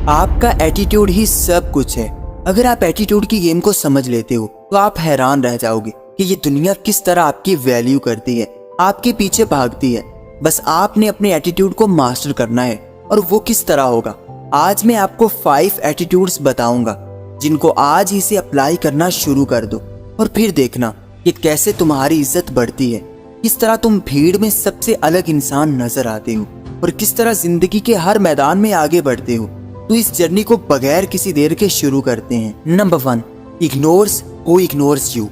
आपका एटीट्यूड ही सब कुछ है। अगर आप एटीट्यूड की गेम को समझ लेते हो तो आप हैरान रह जाओगे कि ये दुनिया किस तरह आपकी वैल्यू करती है, आपके पीछे भागती है। बस आपने अपने एटीट्यूड को मास्टर करना है। और वो किस तरह होगा, आज मैं आपको 5 एटीट्यूड्स बताऊंगा जिनको आज ही से अप्लाई करना शुरू कर दो और फिर देखना कि कैसे तुम्हारी इज्जत बढ़ती है, किस तरह तुम भीड़ में सबसे अलग इंसान नजर आते हो और किस तरह जिंदगी के हर मैदान में आगे बढ़ते हो। तो इस जर्नी को बगैर किसी देर के शुरू करते हैं। Number 1, ignores who ignores you.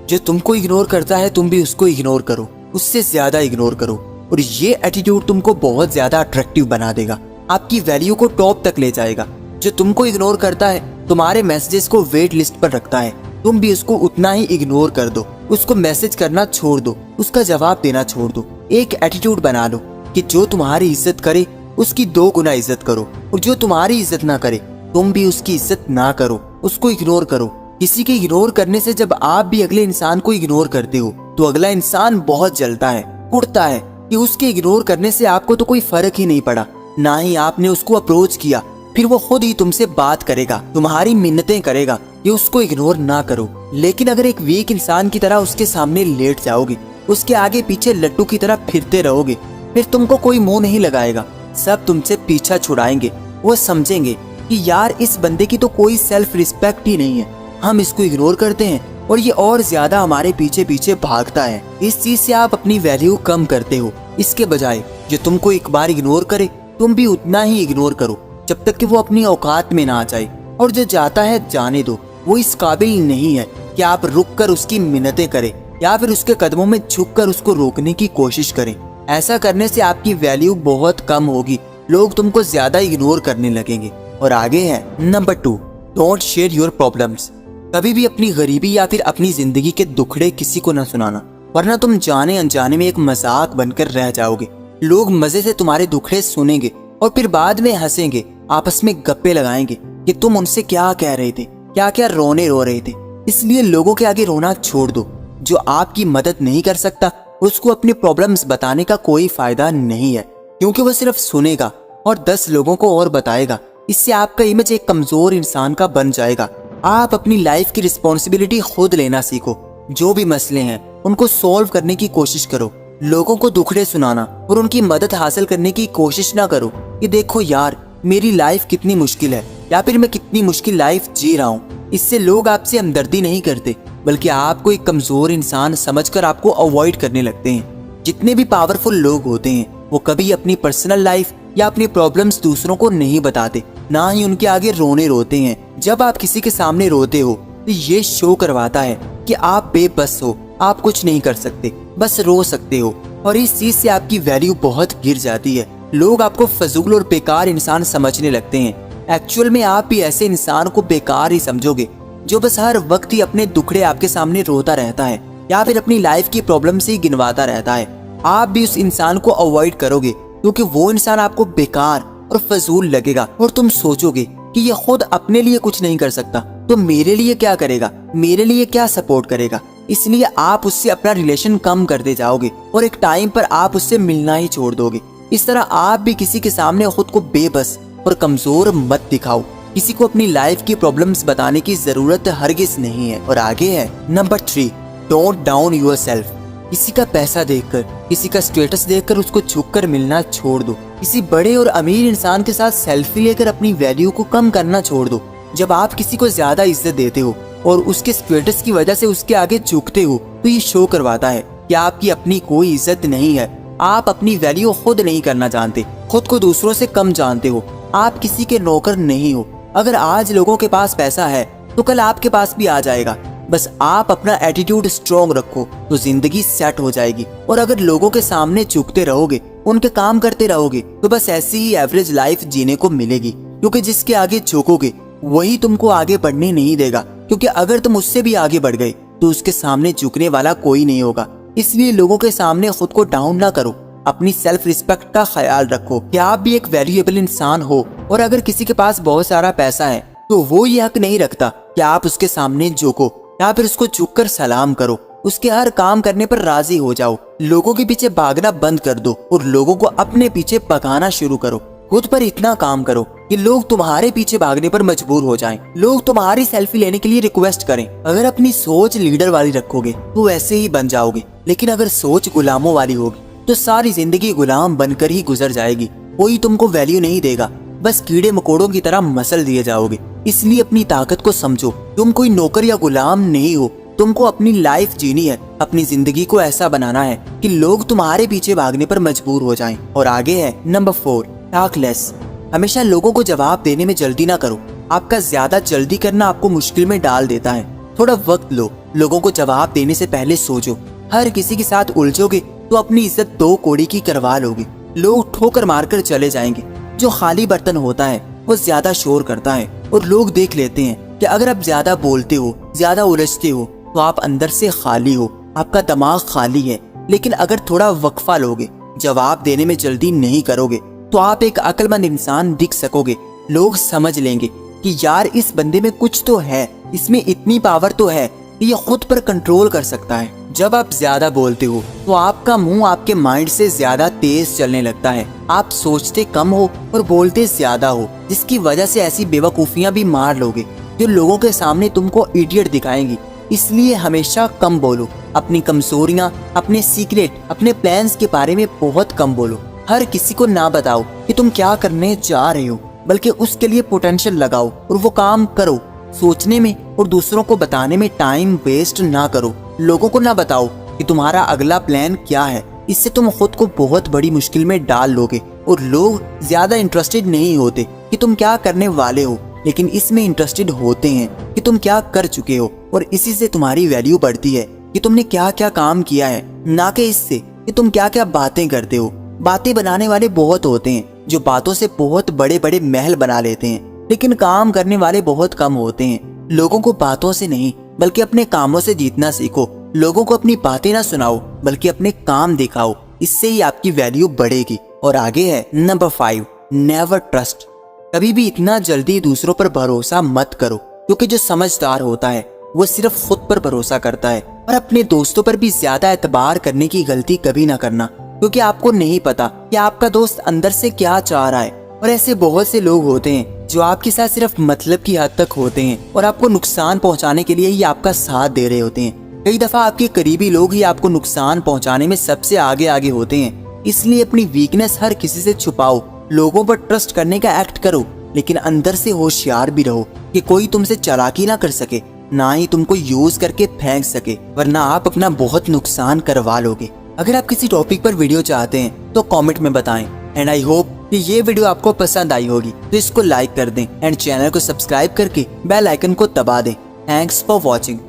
जो तुमको इग्नोर करता है तुम भी उसको इग्नोर करो, उससे ज्यादा इग्नोर करो। और ये एटीट्यूड तुमको बहुत ज्यादा अट्रैक्टिव बना देगा, आपकी वैल्यू को टॉप तक ले जाएगा। जो तुमको इग्नोर करता है तुम्हारे मैसेजेस को वेट लिस्ट पर रखता है, तुम भी उसको उतना ही इग्नोर कर दो, उसको मैसेज करना छोड़ दो, उसका जवाब देना छोड़ दो। एक एटीट्यूड बना लो कि जो तुम्हारी इज्जत करे उसकी 2 गुना इज्जत करो, और जो तुम्हारी इज्जत ना करे तुम भी उसकी इज्जत ना करो, उसको इग्नोर करो। किसी के इग्नोर करने से जब आप भी अगले इंसान को इग्नोर करते हो तो अगला इंसान बहुत जलता है, कुड़ता है कि उसके इग्नोर करने से आपको तो कोई फर्क ही नहीं पड़ा, ना ही आपने उसको अप्रोच किया। फिर वो खुद ही तुमसे बात करेगा, तुम्हारी मिन्नतें करेगा कि उसको इग्नोर ना करो। लेकिन अगर एक वीक इंसान की तरह उसके सामने लेट जाओगे, उसके आगे पीछे लट्टू की तरह फिरते रहोगे, फिर तुमको कोई मुंह नहीं लगाएगा, सब तुमसे पीछा छुड़ाएंगे। वो समझेंगे कि यार इस बंदे की तो कोई सेल्फ रिस्पेक्ट ही नहीं है, हम इसको इग्नोर करते हैं और ये और ज्यादा हमारे पीछे पीछे भागता है। इस चीज से आप अपनी वैल्यू कम करते हो। इसके बजाय जो तुमको एक बार इग्नोर करे तुम भी उतना ही इग्नोर करो जब तक कि वो अपनी औकात में ना आ जाए। और जो जाता है जाने दो, वो इस काबिल नहीं है कि आप रुक कर उसकी मिन्नतें करें या फिर उसके कदमों में झुक कर उसको रोकने की कोशिश करें। ऐसा करने से आपकी वैल्यू बहुत कम होगी, लोग तुमको ज्यादा इग्नोर करने लगेंगे। और आगे है number 2, don't share your problems. कभी भी अपनी गरीबी या फिर अपनी जिंदगी के दुखड़े किसी को न सुनाना, वरना तुम जाने अनजाने में एक मजाक बनकर रह जाओगे। लोग मजे से तुम्हारे दुखड़े सुनेंगे और फिर बाद में हंसेंगे, आपस में गप्पे लगाएंगे कि तुम उनसे क्या कह रहे थे, क्या क्या रोने रो रहे थे। इसलिए लोगों के आगे रोना छोड़ दो। जो आपकी मदद नहीं कर सकता उसको अपनी प्रॉब्लम्स बताने का कोई फायदा नहीं है, क्योंकि वो सिर्फ सुनेगा और 10 लोगों को और बताएगा। इससे आपका इमेज एक कमजोर इंसान का बन जाएगा। आप अपनी लाइफ की रिस्पॉन्सिबिलिटी खुद लेना सीखो। जो भी मसले हैं उनको सॉल्व करने की कोशिश करो। लोगों को दुखड़े सुनाना और उनकी मदद हासिल करने की कोशिश ना करो कि देखो यार मेरी लाइफ कितनी मुश्किल है या फिर मैं कितनी मुश्किल लाइफ जी रहा हूँ। इससे लोग आपसे हमदर्दी नहीं करते, बल्कि आपको एक कमजोर इंसान समझकर आपको अवॉइड करने लगते हैं। जितने भी पावरफुल लोग होते हैं वो कभी अपनी पर्सनल लाइफ या अपनी प्रॉब्लम्स दूसरों को नहीं बताते, ना ही उनके आगे रोने रोते हैं। जब आप किसी के सामने रोते हो तो ये शो करवाता है कि आप बेबस हो, आप कुछ नहीं कर सकते, बस रो सकते हो। और इस चीज से आपकी वैल्यू बहुत गिर जाती है। लोग आपको फजूल और बेकार इंसान समझने लगते हैं। एक्चुअल में आप भी ऐसे इंसान को बेकार ही समझोगे जो बस हर वक्त ही अपने दुखड़े आपके सामने रोता रहता है या फिर अपनी लाइफ की प्रॉब्लम से ही गिनवाता रहता है। आप भी उस इंसान को अवॉइड करोगे क्योंकि वो इंसान आपको बेकार और फजूल लगेगा और तुम सोचोगे कि ये खुद अपने लिए कुछ नहीं कर सकता तो मेरे लिए क्या करेगा, मेरे लिए क्या सपोर्ट करेगा। इसलिए आप उससे अपना रिलेशन कम करते जाओगे और एक टाइम पर आप उससे मिलना ही छोड़ दोगे। इस तरह आप भी किसी के सामने खुद को बेबस और कमजोर मत दिखाओ। किसी को अपनी लाइफ की प्रॉब्लम्स बताने की जरूरत हरगिज नहीं है। और आगे है नंबर 3, डोंट डाउन योरसेल्फ। किसी का पैसा देखकर, किसी का स्टेटस देखकर उसको झुककर मिलना छोड़ दो। किसी बड़े और अमीर इंसान के साथ सेल्फी लेकर अपनी वैल्यू को कम करना छोड़ दो। जब आप किसी को ज्यादा इज्जत देते हो और उसके स्टेटस की वजह से उसके आगे झुकते हो तो ये शो करवाता है कि आपकी अपनी कोई इज्जत नहीं है। आप अपनी वैल्यू खुद नहीं करना जानते, खुद को दूसरों से कम जानते हो। आप किसी के नौकर नहीं हो। अगर आज लोगों के पास पैसा है तो कल आपके पास भी आ जाएगा। बस आप अपना एटीट्यूड स्ट्रॉन्ग रखो तो जिंदगी सेट हो जाएगी। और अगर लोगों के सामने झुकते रहोगे, उनके काम करते रहोगे तो बस ऐसी ही एवरेज लाइफ जीने को मिलेगी। क्योंकि जिसके आगे झुकोगे वही तुमको आगे बढ़ने नहीं देगा, क्योंकि अगर तुम उससे भी आगे बढ़ गए तो उसके सामने झुकने वाला कोई नहीं होगा। इसलिए लोगों के सामने खुद को डाउन ना करो, अपनी सेल्फ रिस्पेक्ट का ख्याल रखो कि आप भी एक वैल्यूएबल इंसान हो। और अगर किसी के पास बहुत सारा पैसा है तो वो ये हक नहीं रखता कि आप उसके सामने झुको या फिर उसको झुककर सलाम करो। उसके हर काम करने पर राजी हो जाओ। लोगों के पीछे भागना बंद कर दो और लोगों को अपने पीछे भगाना शुरू करो। खुद पर इतना काम करो कि लोग तुम्हारे पीछे भागने पर मजबूर हो जाएं, लोग तुम्हारी सेल्फी लेने के लिए रिक्वेस्ट करें। अगर अपनी सोच लीडर वाली रखोगे तो वैसे ही बन जाओगे, लेकिन अगर सोच गुलामों वाली होगी तो सारी जिंदगी गुलाम बनकर ही गुजर जाएगी। कोई तुमको वैल्यू नहीं देगा, बस कीड़े मकोड़ों की तरह मसल दिए जाओगे। इसलिए अपनी ताकत को समझो। तुम कोई नौकर या गुलाम नहीं हो, तुमको अपनी लाइफ जीनी है, अपनी जिंदगी को ऐसा बनाना है कि लोग तुम्हारे पीछे भागने पर मजबूर हो जाएं। और आगे है नंबर 4, टॉक लेस। हमेशा लोगों को जवाब देने में जल्दी ना करो। आपका ज्यादा जल्दी करना आपको मुश्किल में डाल देता है। थोड़ा वक्त लो, लोगों को जवाब देने से पहले सोचो। हर किसी के साथ उलझोगे तो अपनी इज्जत 2 कौड़ी की करवा लोगे। लोग ठोकर मारकर चले जाएंगे। जो खाली बर्तन होता है वो ज्यादा शोर करता है, और लोग देख लेते हैं कि अगर आप ज्यादा बोलते हो, ज्यादा उलझते हो तो आप अंदर से खाली हो, आपका दिमाग खाली है। लेकिन अगर थोड़ा वक्फा लोगे, जवाब देने में जल्दी नहीं करोगे, तो आप एक अक्लमंद इंसान दिख सकोगे। लोग समझ लेंगे कि यार इस बंदे में कुछ तो है, इसमें इतनी पावर तो है कि ये खुद पर कंट्रोल कर सकता है। जब आप ज्यादा बोलते हो तो आपका मुंह आपके माइंड से ज्यादा तेज चलने लगता है। आप सोचते कम हो और बोलते ज्यादा हो, जिसकी वजह से ऐसी बेवकूफियां भी मार लोगे जो लोगों के सामने तुमको इडियट दिखाएंगी। इसलिए हमेशा कम बोलो। अपनी कमजोरियां, अपने सीक्रेट, अपने प्लान्स के बारे में बहुत कम बोलो। हर किसी को ना बताओ कि तुम क्या करने जा रहे हो, बल्कि उसके लिए पोटेंशियल लगाओ और वो काम करो। सोचने में और दूसरों को बताने में टाइम वेस्ट ना करो। लोगों को ना बताओ कि तुम्हारा अगला प्लान क्या है, इससे तुम खुद को बहुत बड़ी मुश्किल में डाल लोगे। और लोग ज्यादा इंटरेस्टेड नहीं होते कि तुम क्या करने वाले हो, लेकिन इसमें इंटरेस्टेड होते हैं कि तुम क्या कर चुके हो। और इसी से तुम्हारी वैल्यू बढ़ती है कि तुमने क्या क्या काम किया है, ना कि इससे कि तुम क्या क्या बातें करते हो। बातें बनाने वाले बहुत होते हैं जो बातों से बहुत बड़े बड़े महल बना लेते हैं, लेकिन काम करने वाले बहुत कम होते हैं। लोगों को बातों से नहीं बल्कि अपने कामों से जीतना सीखो। लोगों को अपनी बातें ना सुनाओ बल्कि अपने काम दिखाओ, इससे ही आपकी वैल्यू बढ़ेगी। और आगे है नंबर 5, नेवर ट्रस्ट। कभी भी इतना जल्दी दूसरों पर भरोसा मत करो, क्योंकि जो समझदार होता है वो सिर्फ खुद पर भरोसा करता है। और अपने दोस्तों पर भी ज्यादा एतबार करने की गलती कभी ना करना, क्योंकि आपको नहीं पता कि आपका दोस्त अंदर से क्या चाह रहा है। और ऐसे बहुत से लोग होते हैं जो आपके साथ सिर्फ मतलब की हद तक होते हैं और आपको नुकसान पहुंचाने के लिए ही आपका साथ दे रहे होते हैं। कई दफा आपके करीबी लोग ही आपको नुकसान पहुंचाने में सबसे आगे आगे होते हैं। इसलिए अपनी वीकनेस हर किसी से छुपाओ। लोगों पर ट्रस्ट करने का एक्ट करो, लेकिन अंदर से होशियार भी रहो कि कोई तुमसे चालाकी ना कर सके, ना ही तुमको यूज करके फेंक सके, वरना आप अपना बहुत नुकसान करवा लोगे। अगर आप किसी टॉपिक पर वीडियो चाहते हैं तो कमेंट में बताएं। एंड आई होप कि ये वीडियो आपको पसंद आई होगी, तो इसको लाइक कर दें एंड चैनल को सब्सक्राइब करके बेल आइकन को दबा दें। Thanks for watching.